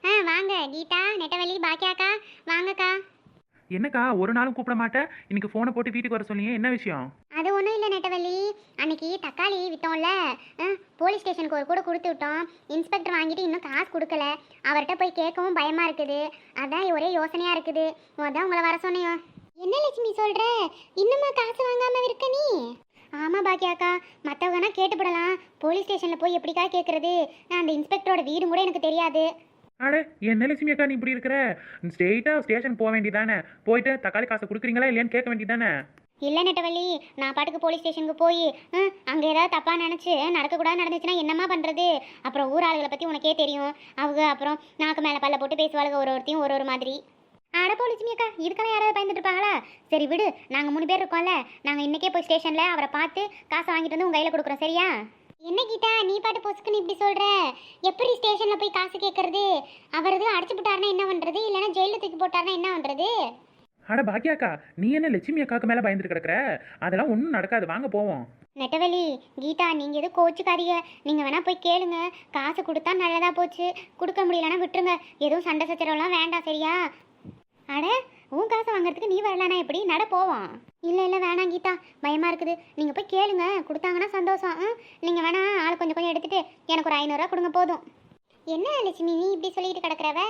வாங்க கீதா, நெட்டவள்ளி, பாக்கியாக்கா. வாங்கக்கா. என்னக்கா ஒரு நாளும் கூப்பிட மாட்டேன், இன்னைக்கு ஃபோனை போட்டு வீட்டுக்கு வர சொன்னீங்க, என்ன விஷயம்? அது ஒன்றும் இல்லை நெட்டவள்ளி. அன்னைக்கு தக்காளி விற்றோம்ல, போலீஸ் ஸ்டேஷனுக்கு ஒரு கூட கொடுத்து விட்டோம். இன்ஸ்பெக்டர் வாங்கிட்டு இன்னும் காசு கொடுக்கல. அவர்கிட்ட போய் கேட்கவும் பயமாக இருக்குது. அதான் ஒரே யோசனையாக இருக்குது. அதான் உங்களை வர சொன்னேன். என்ன லட்சுமி சொல்கிற? இன்னுமா காசு வாங்காமல் இருக்க நீ? ஆமாம் பாக்கியாக்கா, மற்றவங்கன்னா கேட்டுப்படலாம். போலீஸ் ஸ்டேஷனில் போய் எப்படிக்கா கேட்குறது? நான் அந்த இன்ஸ்பெக்டரோட வீடும் கூட எனக்கு தெரியாது. அட என்ன லட்சுமி அக்கா நீ இப்படி இருக்கிற? ஸ்ட்ரெயிட்டாக ஸ்டேஷன் போக வேண்டியதானே, போயிட்டு தக்காளி காசை கொடுக்குறீங்களா இல்லையான்னு கேட்க வேண்டியதானே? இல்லை நெட்டவள்ளி, நான் பாட்டுக்கு போலீஸ் ஸ்டேஷனுக்கு போய் அங்கே ஏதாவது தப்பாக நினச்சி நடக்கக்கூடாது நடந்துச்சுன்னா என்னம்மா பண்ணுறது? அப்புறம் ஊர் ஆளுகளை பற்றி உனக்கே தெரியும். அவங்க அப்புறம் நாக்கு மேலே பல்ல போட்டு பேசுவாளுங்க, ஒருத்தையும் ஒரு மாதிரி. அட போலீஸ்மி அக்கா, இதுக்கெல்லாம் யாராவது பயந்துட்டு இருப்பாங்களா? சரி விடு, நாங்கள் 3 பேர் இருக்கோம்ல, நாங்கள் இன்றைக்கே போய் ஸ்டேஷனில் அவரை பார்த்து காசை வாங்கிட்டு வந்து உங்கள் கையில் கொடுக்குறோம், சரியா? என்ன கீதா நீ பாட்டு பொசுக்குன்னு இப்படி சொல்கிற? எப்படி ஸ்டேஷனில் போய் காசு கேட்குறது? அவரது அடிச்சு போட்டாருன்னா என்ன பண்ணுறது? இல்லைன்னா ஜெயிலில் தூக்கி போட்டாருன்னா என்ன பண்ணுறது? அட பாக்கியாக்கா, நீ என்ன லட்சுமி அக்காவுக்கு மேலே பயந்துட்டு கிடக்குற? அதெல்லாம் ஒன்றும் நடக்காது, வாங்க போவோம். நெட்டவள்ளி, கீதா நீங்கள் எதுவும் கோச்சுக்காதீங்க. நீங்கள் வேணால் போய் கேளுங்க. காசு கொடுத்தா நல்லதாக போச்சு, கொடுக்க முடியலன்னா விட்டுருங்க. எதுவும் சண்டை சச்சரவுலாம் வேண்டாம், சரியா? அட உன் காசை வாங்குறதுக்கு நீ வரலானா எப்படி? நட போவோம். இல்லை இல்லை வேணாம் கீதா, பயமாக இருக்குது. நீங்கள் போய் கேளுங்க, கொடுத்தாங்கன்னா சந்தோஷம். நீங்கள் வேணா ஆள் கொஞ்சம் கொஞ்சம் எடுத்துகிட்டு எனக்கு ஒரு 500 ரூபா கொடுங்க போதும். என்ன லட்சுமி நீ இப்படி சொல்லிட்டு கிடக்குறவ?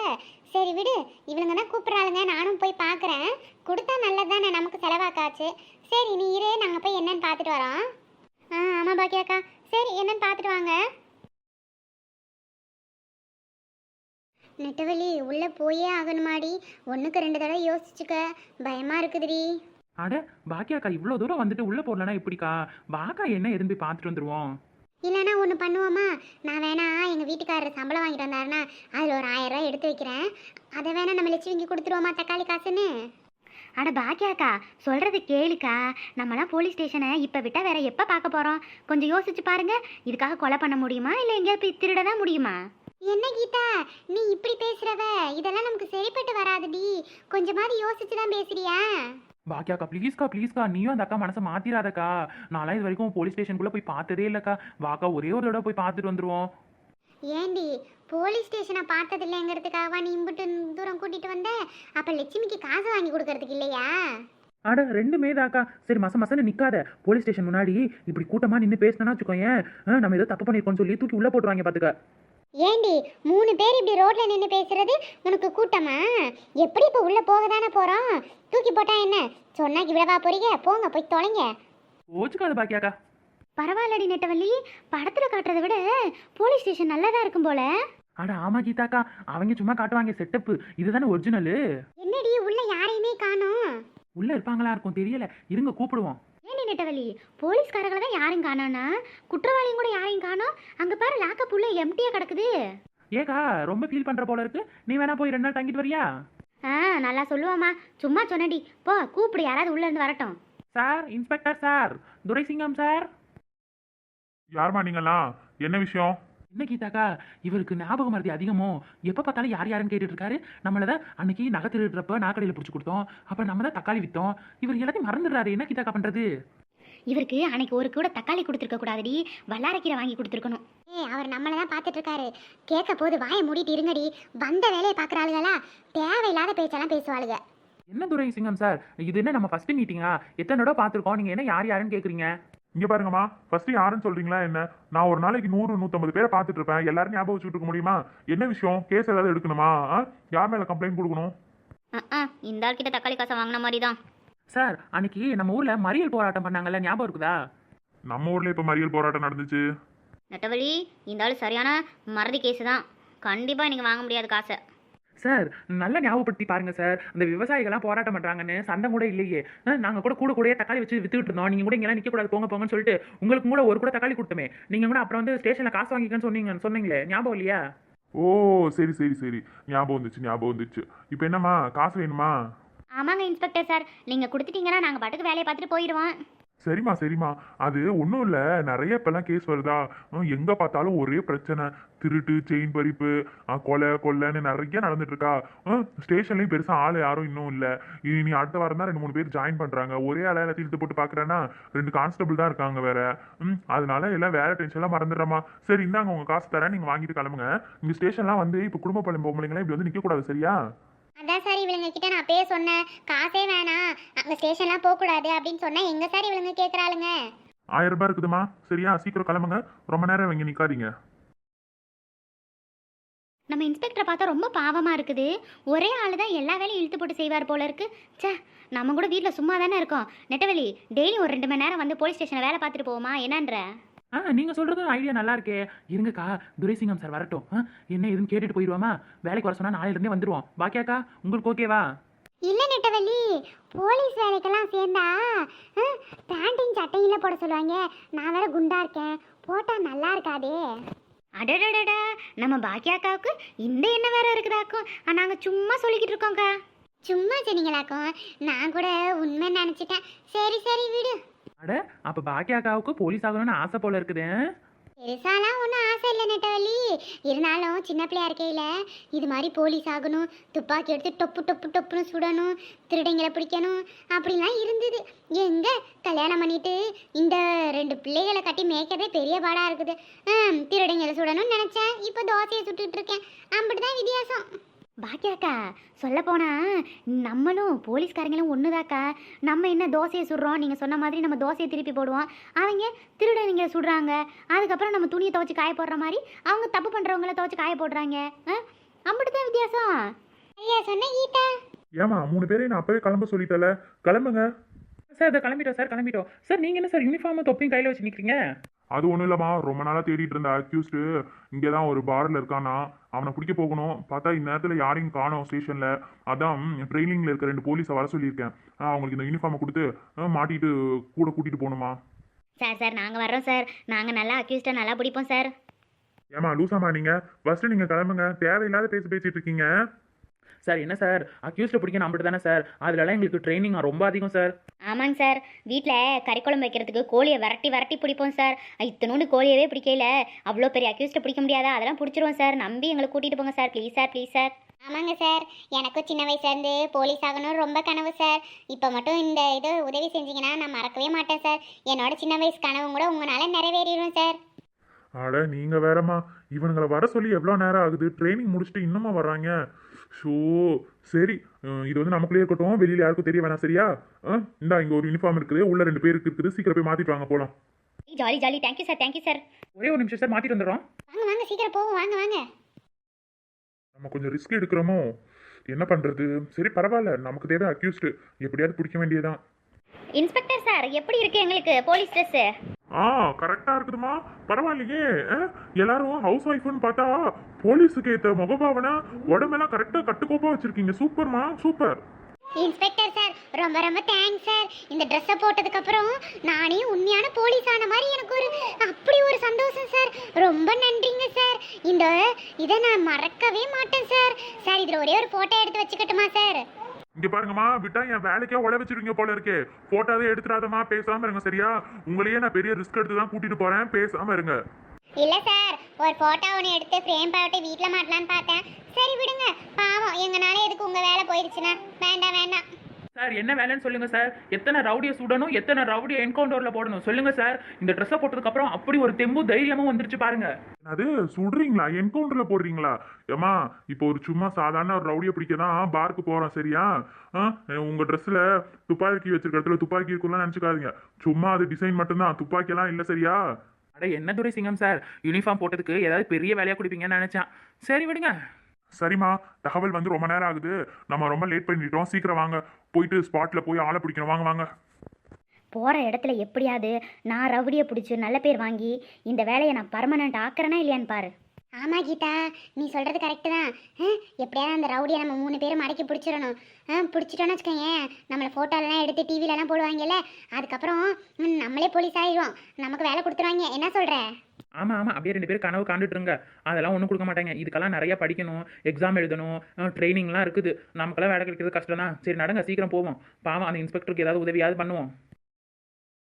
சரி விடு, இவளுங்க தான் கூப்பிட்றாளுங்க, நானும் போய் பார்க்குறேன். கொடுத்தா நல்லது தானே, நமக்கு செலவாக்காச்சு. சரி நீ இரு, நாங்கள் போய் என்னன்னு பார்த்துட்டு வரோம். ஆமாம் பாக்கியாக்கா, சரி என்னன்னு பார்த்துட்டு வாங்க. நெட்டவள்ளி உள்ளே போயே ஆகணுமாடி? 1க்கு 2 தடவை யோசிச்சுக்க, பயமாக இருக்குதுடி. அட பாக்கியாக்கா, இவ்வளோ தூரம் வந்துட்டு உள்ளே போடலன்னா எப்படிக்கா? வாக்கா என்ன எதுன்னு போய் பார்த்துட்டு வந்துடுவோம். இல்லைன்னா ஒன்று பண்ணுவோமா? நான் வேணா எங்கள் வீட்டுக்காரர் சம்பளம் வாங்கிட்டு வந்தாருன்னா அதில் ஒரு 1000 ரூபா எடுத்து வைக்கிறேன். அதை வேணா நம்ம லட்சுமிக்கு கொடுத்துருவோமா தக்காளி காசுன்னு? அட பாக்கியாக்கா, சொல்கிறது கேளுக்கா. நம்மளாம் போலீஸ் ஸ்டேஷனை இப்போ விட்டால் வேற எப்போ பார்க்க போகிறோம்? கொஞ்சம் யோசிச்சு பாருங்க. இதுக்காக கொலை பண்ண முடியுமா, இல்லை எங்கேயாவது போய் திருட தான் முடியுமா? என்ன கீதா நீ இப்படி பேசுறவ? இதெல்லாம் நமக்கு சரிப்பட்டு வராதுடி. கொஞ்சமாவது யோசிச்சு தான் பேசுறியா? பாக்கியாக்கா ப்ளீஸ்க்கா ப்ளீஸ்க்கா, நீயும் அந்த அக்கா மனசை மாத்திராதக்கா. நான்லாம் இது வரைக்கும் போலீஸ் ஸ்டேஷனுக்குள்ளே போய் பார்த்ததே இல்லைக்கா. வாக்கா ஒரே ஒரு தடவை போய் பார்த்துட்டு வந்துடுவோம். ஏண்டி போலீஸ் ஸ்டேஷனை பார்த்தது இல்லைங்கிறதுக்காகவா நீ இம்புட்டு தூரம் கூட்டிட்டு வந்த? அப்ப லட்சுமிக்கு காசு வாங்கி கொடுக்கறதுக்கு இல்லையா? அட ரெண்டுமே தாக்கா. சரி மசன்னு நிற்காத. போலீஸ் ஸ்டேஷன் முன்னாடி இப்படி கூட்டமாக நின்று பேசினா வச்சுக்கோயேன், நம்ம ஏதோ தப்பு பண்ணியிருக்கோம்னு சொல்லி தூக்கி உள்ளே போட்டுருவாங்க பார்த்துக்க. ஏண்டி 3 பேர் இப்படி ரோட்ல நின்று பேசுறது உனக்கு கூட்டமா? எப்படி இப்போ உள்ள போக தானே போறோம்? தூக்கி போட்டா என்ன? சொன்னா இவ்வளவா போறீங்க? போங்க போய் தொலைங்க. ஓச்சுக்காது பாக்கியாக்கா. பரவாயில்லடி நெட்டவள்ளி, படத்துல காட்டுறதை விட போலீஸ் ஸ்டேஷன் நல்லதா இருக்கும் போல. அட ஆமா கீதாக்கா, அவங்க சும்மா காட்டுவாங்க செட்டப்பு, இதுதானே ஒரிஜினலு. என்னடி உள்ள யாரையுமே காணோம்? உள்ள இருப்பாங்களா இருக்கும், தெரியல, இருங்க கூப்பிடுவோம். ஏண்டி நெட்டவள்ளி, போலீஸ்காரங்களை தான் யாரையும் காணோன்னா குற்றவாளியும் கூட யாரையும் காணோம். அங்க பாரு லாக்கப் உள்ள எம்டியா கிடக்குது. ஏக்கா ரொம்ப ஃபீல் பண்ற போல இருக்கு, நீ வேணா போய் 2 நாள் தங்கிட்டு வரியா? நல்லா சொல்லுவாமா, சும்மா சொன்னடி. போ கூப்பிடு, யாராவது உள்ள இருந்து வரட்டும். Sir, inspector sir, Thuraisingam sir. யாருமா நீங்களாம்? என்ன விஷயம்? என்ன கீதாக்கா, இவருக்கு ஞாபக மறதி அதிகமோ? எப்போ பார்த்தாலும் யார் யாருன்னு கேட்டுட்டு இருக்காரு. நம்மள தான் அன்னைக்கு நகை திருடுறப்ப நாக்கடையில் பிடிச்சி கொடுத்தோம், அப்புறம் நம்ம தான் தக்காளி விற்றோம். இவர் எல்லாத்தையும் மறந்துடுறாரு. என்ன கீதாக்கா பண்றது? இவருக்கு அன்னைக்கு ஒரு கூட தக்காளி கொடுத்துருக்க கூடாதுடி, வல்லாரக்கீரை வாங்கி கொடுத்துருக்கணும். அவர் நம்மளை தான் பார்த்துட்டு இருக்காரு. கேட்க போது வாயை மூடிட்டு இருங்கடி. வந்த வேலையை பார்க்குற ஆளுகளா தேவையில்லாத பேச்செல்லாம் பேசுவாளுங்க. என்ன துரைசிங்கம் சார், இது என்ன நம்ம ஃபர்ஸ்ட் மீட்டிங்கா? எத்தனை தடவை பார்த்துருக்கோம், நீங்க என்ன யார் யாருன்னு கேட்குறீங்க? இங்க பாருங்கம்மா, ஃபர்ஸ்ட் யாருன்னு சொல்றீங்களா என்ன? நான் ஒரு நாளைக்கு 100-150 பேரை பார்த்துட்டு இருப்பேன். எல்லாரும் ஞாபகம் வச்சுட்டு இருக்க முடியுமா? என்ன விஷயம்? கேஸ் ஏதாவது எடுக்கணுமா? யார் மேல கம்ப்ளைண்ட் கொடுக்கணும்? இந்த ஆள் கிட்ட தக்காளி காசை வாங்கின மாதிரி தான் சார். அன்னைக்கு நம்ம ஊர்ல மறியல் போராட்டம் பண்ணாங்கல்ல, ஞாபகம் இருக்குதா? நம்ம ஊர்ல இப்ப மறியல் போராட்டம் நடந்துச்சு. நெட்டவள்ளி, இந்த ஆள் சரியான மறதி கேஸு தான். கண்டிப்பா நீங்க வாங்க முடியாது காசை. சார் நல்லா ஞாபகப்படுத்தி பாருங்க சார். அந்த விவசாயிகள்லாம் போராட்டம் பண்றாங்கன்னு சந்தம் கூட இல்லையே. நாங்க கூட தக்காளி வச்சு வித்துட்டு இருந்தோம். நீங்க கூட இங்கெல்லாம் நிக்க கூடாது, போங்க போங்கன்னு சொல்லிட்டு உங்களுக்கு கூட ஒரு கூட தக்காளி கொடுத்தோமே. நீங்க கூட அப்புறம் வந்து ஸ்டேஷன்ல காசு வாங்கிக்கன்னு சொன்னீங்களே, ஞாபகம் இல்லையா? ஓ சரி சரி சரி, ஞாபகம் வந்துச்சு. இப்போ என்னம்மா, காசு வேணுமா? ஆமாங்க இன்ஸ்பெக்டர் சார், நீங்க கொடுத்துட்டீங்கன்னா நாங்க பாட்டுக்கு வேலையை பார்த்துட்டு போயிடுவோம். சரிம்மா சரிம்மா, அது ஒன்றும் இல்லை. நிறைய இப்போல்லாம் கேஸ் வருதா, எங்கே பார்த்தாலும் ஒரே பிரச்சனை. திருட்டு, செயின் பறிப்பு, கொலை கொள்ளைன்னு நிறைய நடந்துட்டு இருக்கா. ஸ்டேஷன்லேயும் பெருசாக ஆள் யாரும் இன்னும் இல்லை. இனி அடுத்த வாரம் தான் 2 3 பேர் ஜாயின் பண்ணுறாங்க. ஒரே ஆளை எல்லாத்தையும் இழுத்து போட்டு பார்க்குறேன்னா 2 கான்ஸ்டபிள் தான் இருக்காங்க வேற. அதனால எல்லாம் வேற டென்ஷன்லாம் மறந்துடுறேம்மா. சரி இந்தாங்க உங்கள் காசு தரேன், நீங்கள் வாங்கிட்டு கிளம்புங்க. இங்கே ஸ்டேஷன்லாம் வந்து இப்போ குடும்ப பொம்பளைங்களாம் இப்படி வந்து நிற்கக்கூடாது சரியா? அதான் சார் இவளுங்க கிட்ட நான் அப்பயே சொன்னேன், காசே வேணாம் அங்கே ஸ்டேஷன்லாம் போகக்கூடாது அப்படின்னு சொன்னேன். எங்க சார் இவளுங்க கேட்குறாளுங்க? 1000 ரூபாய் இருக்குதுமா, சரியா? சீக்கிரம் கிளம்புங்க, ரொம்ப நேரம் இங்கே நிற்காதீங்க. நம்ம இன்ஸ்பெக்டரை பார்த்தா ரொம்ப பாவமாக இருக்குது. ஒரே ஆள் தான் எல்லா வேலையும் இழுத்து போட்டு செய்வார் போல இருக்கு. ச்சே, நம்ம கூட வீட்டில் சும்மா தானே இருக்கோம். நெட்டவெளி டெய்லி ஒரு 2 மணி நேரம் வந்து போலீஸ் ஸ்டேஷனில் வேலை பார்த்துட்டு போவோமா என்னன்ற? நீங்கள் சொல்கிறது ஐடியா நல்லா இருக்கே. இருங்கக்கா, துரைசிங்கம் சார் வரட்டும். என்ன எதுன்னு கேட்டுட்டு போயிடுவாமா? வேலைக்கு வர சொன்னால் நாளையிலேருந்தே வந்துடுவோம். பாக்கியாக்கா உங்களுக்கு ஓகேவா? இல்லை நெட்டவெளி, போலீஸ் வேலைக்கெல்லாம் சேர்ந்தா பேண்டையும் சட்டையில போட சொல்லுவாங்க. நான் வேற குண்டா இருக்கேன், போட்டால் நல்லா இருக்காதே. அடடடடா, நம்ம பாக்கியாக்காவுக்கு இந்த என்ன வேற இருக்குதாக்கும். நாங்கள் சும்மா சொல்லிக்கிட்டு இருக்கோங்க்கா. சும்மா சொன்னீங்களாக்கும், நான் கூட உண்மை நினச்சிட்டேன். சரி சரி விடு. அட, அப்போ பாக்கியாக்காவுக்கு போலீஸ் ஆகணும்னு ஆசை போல இருக்குது. பெருசாலாம் ஒன்றும் ஆசை இல்லை நெட்டவள்ளி. இருந்தாலும் சின்ன பிள்ளையா இருக்கையில் இது மாதிரி போலீஸ் ஆகணும், துப்பாக்கி எடுத்து டொப்பு டொப்பு டொப்புன்னு சுடணும், திருடங்களை பிடிக்கணும் அப்படிலாம் இருந்தது. எங்கே கல்யாணம் பண்ணிட்டு இந்த 2 பிள்ளைகளை கட்டி மேய்க்கிறதே பெரிய பாடாக இருக்குது. திருடங்களை சுடணும்னு நினச்சேன், இப்போ தோசையை சுட்டுட்டு இருக்கேன். அப்படிதான் வித்தியாசம். பாக்கியாக்கா, சொல்ல போனா நம்மளும் போலீஸ்காரங்களும் ஒண்ணுதாக்கா. நம்ம என்ன தோசையை சுடுறோம், நீங்க சொன்ன மாதிரி நம்ம தோசையை திருப்பி போடுவோம். அவங்க திருடனுங்க சுடுறாங்க. அதுக்கப்புறம் நம்ம துணியை துவைச்சு காய போடுற மாதிரி அவங்க தப்பு பண்றவங்கள துவைச்சு காய போடுறாங்க. அப்படிதான் வித்தியாசம். ஐயா சொன்ன கீதா. ஏமா 3 பேரையும் நான் அப்பவே கிளம்ப சொல்லிட்டல, கிளம்புங்க. சார் அதை கிளம்பிட்டோம் சார், கிளம்பிட்டோம் சார். நீங்கள் என்ன சார் யூனிஃபார்மை தொப்பியும் கையில் வச்சு நிற்கிறீங்க? அது ஒன்றும் இல்லைம்மா, ரொம்ப நாளாக தேடிட்டு இருந்த அக்யூஸ்டு இங்கே தான் ஒரு பாரில் இருக்கானா. அவனை பிடிக்க போகணும். பார்த்தா இந்நேரத்தில் யாரையும் காணோம் ஸ்டேஷனில். அதான் ட்ரைனிங்கில் இருக்க 2 போலீஸை வர சொல்லியிருக்கேன். அவங்களுக்கு இந்த யூனிஃபார்மை கொடுத்து மாட்டிட்டு கூட கூட்டிகிட்டு போகணுமா. சார் நாங்கள் வர்றோம் சார். நாங்கள் நல்லா அக்யூஸ்டை நல்லா பிடிப்போம் சார். ஏமா லூசாமா நீங்கள்? ஃபஸ்ட்டு நீங்கள் கிளம்புங்க, தேவையில்லாத பேசிட்டு இருக்கீங்க. சார் என்ன சார், அக்யூஸ்ட்டை பிடிக்கணும் அப்படி தானே சார்? அதுலலாம் எங்களுக்கு ட்ரைனிங் ரொம்ப அதிகம் சார். ஆமாங்க சார், வீட்டில் கறிக்குழம்பு வைக்கிறதுக்கு கோழியை விரட்டி பிடிப்போம் சார். இத்தனோண்டு கோழியவே பிடிக்கல, அவ்வளோ பெரிய அக்யூஸ்ட்டை பிடிக்க முடியாதா? அதெல்லாம் பிடிச்சிருவோம் சார். நம்பி எங்களை கூட்டிகிட்டு போங்க sir, please sir, please sir. ஆமாங்க சார், எனக்கும் சின்ன வயசுலேருந்து போலீஸ் ஆகணும் ரொம்ப கனவு சார். இப்போ மட்டும் இந்த இது உதவி செஞ்சீங்கன்னா நான் மறக்கவே மாட்டேன் சார். என்னோட சின்ன வயசு கனவும் கூட உங்களால் நிறைவேறிடும் சார். அட நீங்கள் வேறம்மா, இவனுங்களை வர சொல்லி எவ்வளோ நேரம் ஆகுது? ட்ரைனிங் முடிச்சுட்டு இன்னுமா வர்றாங்க? ஷோ சரி, இது வந்து நமக்குள்ளே இருக்கட்டும், வெளியில் யாருக்கும் தெரிய வேணாம் சரியா? இந்தா இங்கே ஒரு யூனிஃபார்ம் இருக்குது, உள்ள 2 பேருக்கு இருக்குது, சீக்கிரம் போய் மாற்றிட்டு வாங்க போகலாம். Jolly jolly, thank you sir, thank you sir. ஒரே ஒரு நிமிஷம் சார், மாற்றிட்டு வந்துடுறோம். வாங்க வாங்க சீக்கிரம் போவோம், வாங்க வாங்க. நம்ம கொஞ்சம் ரிஸ்க் எடுக்கிறோமோ, என்ன பண்ணுறது? சரி பரவாயில்ல, நமக்கு தேவை அக்யூஸ்டு, எப்படியாவது பிடிக்க வேண்டியதான். இன்ஸ்பெக்டர் சார் எப்படி இருக்கு எங்களுக்கு போலீஸ் ட்ரெஸ்ஸு? கரெக்டாக இருக்குதுமா, பரவாயில்லையே. எல்லாரும் ஹவுஸ் ஒய்ஃப்னு பார்த்தா போலீஸுக்கு ஏற்ற முகபாவனை உடம்பெல்லாம் கரெக்டாக கட்டுக்கோப்பாக வச்சுருக்கீங்க. சூப்பர்மா, சூப்பர். இன்ஸ்பெக்டர் சார் ரொம்ப ரொம்ப தேங்க்ஸ் சார். இந்த ட்ரெஸ்ஸை போட்டதுக்கப்புறம் நானே உண்மையான போலீஸ் ஆன மாதிரி எனக்கு அப்படி ஒரு சந்தோஷம் சார். ரொம்ப நன்றிங்க சார். இதை நான் மறக்கவே மாட்டேன் சார். சார் இதில் ஒரே ஒரு ஃபோட்டோ எடுத்து வச்சுக்கட்டுமா சார்? இங்க பாருங்கம்மா, விட்டா என் வேலைக்கே உழ வச்சிருக்கீங்க போல இருக்கே. போட்டோவே எடுத்துடாதமா, பேசாம இருங்க சரியா? உங்களையே நான் பெரிய ரிஸ்க் எடுத்து தான் கூட்டிட்டு போறேன், பேசாம இருங்க. இல்லை சார், ஒரு ஃபோட்டோ ஒன்று எடுத்து ஃப்ரேம் போட்டு வீட்டில் மாட்டலான்னு பார்த்தேன். சரி விடுங்க, பாவம் எங்கனால எதுக்கு உங்கள் வேலை போயிடுச்சுன்னா. வேண்டாம் வேண்டாம் சார். என்ன வேலைன்னு சொல்லுங்க சார். எத்தனை ரவுடியை சுடணும், எத்தனை ரவுடியை என்கவுண்டரில் போடணும் சொல்லுங்க சார். இந்த ட்ரெஸ்ஸை போட்டதுக்கப்புறம் அப்படி ஒரு தெம்பு தைரியமும் வந்துருச்சு பாருங்க. அது சுடுறீங்களா, என்கவுண்டர்ல போடுறீங்களா? ஏமா இப்போ ஒரு சும்மா சாதாரண ஒரு ரவுடியை பிடிக்க தான் பாருக்கு போறோம் சரியா? உங்க ட்ரெஸ்ல துப்பாக்கி வச்சிருக்க இடத்துல துப்பாக்கி இருக்குன்னு நினைச்சுக்காதீங்க. சும்மா அது டிசைன் மட்டும்தான், துப்பாக்கியெல்லாம் இல்லை சரியா? அட என்ன துரைசிங்கம் சார், யூனிஃபார்ம் போட்டதுக்கு ஏதாவது பெரிய வேலையாக கொடுப்பீங்கன்னு நினைச்சேன். சரி விடுங்க. சரிம்மா, தகவல் வந்து ரொம்ப நேரம் ஆகுது, நம்ம ரொம்ப லேட் பண்ணிட்டோம். சீக்கிரம் வாங்க, போயிட்டு ஸ்பாட்ல போய் ஆளை பிடிக்கணும். வாங்க வாங்க. போகிற இடத்துல எப்படியாவது நான் ரவுடியை பிடிச்சி நல்ல பேர் வாங்கி இந்த வேலையை நான் பர்மனெண்ட் ஆக்குறேனா இல்லையான்னு பாரு. ஆமாம் கீதா, நீ சொல்கிறது கரெக்டு தான். எப்படியாவது அந்த ரவுடியை நம்ம 3 பேரும் மடக்கி பிடிச்சிடணும். பிடிச்சிட்டோன்னு வச்சுக்கோங்க, நம்மளை ஃபோட்டோலாம் எடுத்து டிவிலலாம் போடுவாங்கல்ல, அதுக்கப்புறம் நம்மளே போலீஸ் ஆகிடுவோம், நமக்கு வேலை கொடுத்துருவாங்க. என்ன சொல்கிற? ஆமாம் ஆமாம், அப்படியே 2 பேரும் கனவு காண்டுட்டுருங்க. அதெல்லாம் ஒன்றும் கொடுக்க மாட்டாங்க. இதுக்கெல்லாம் நிறையா படிக்கணும், எக்ஸாம் எழுதணும், ட்ரைனிங்லாம் இருக்குது. நமக்கெல்லாம் வேலை கிடைக்கிறது கஷ்டம் தான். சரி நடங்க, சீக்கிரம் போவோம். பாவம் அந்த இன்ஸ்பெக்டருக்கு ஏதாவது உதவியாவது பண்ணுவோம்.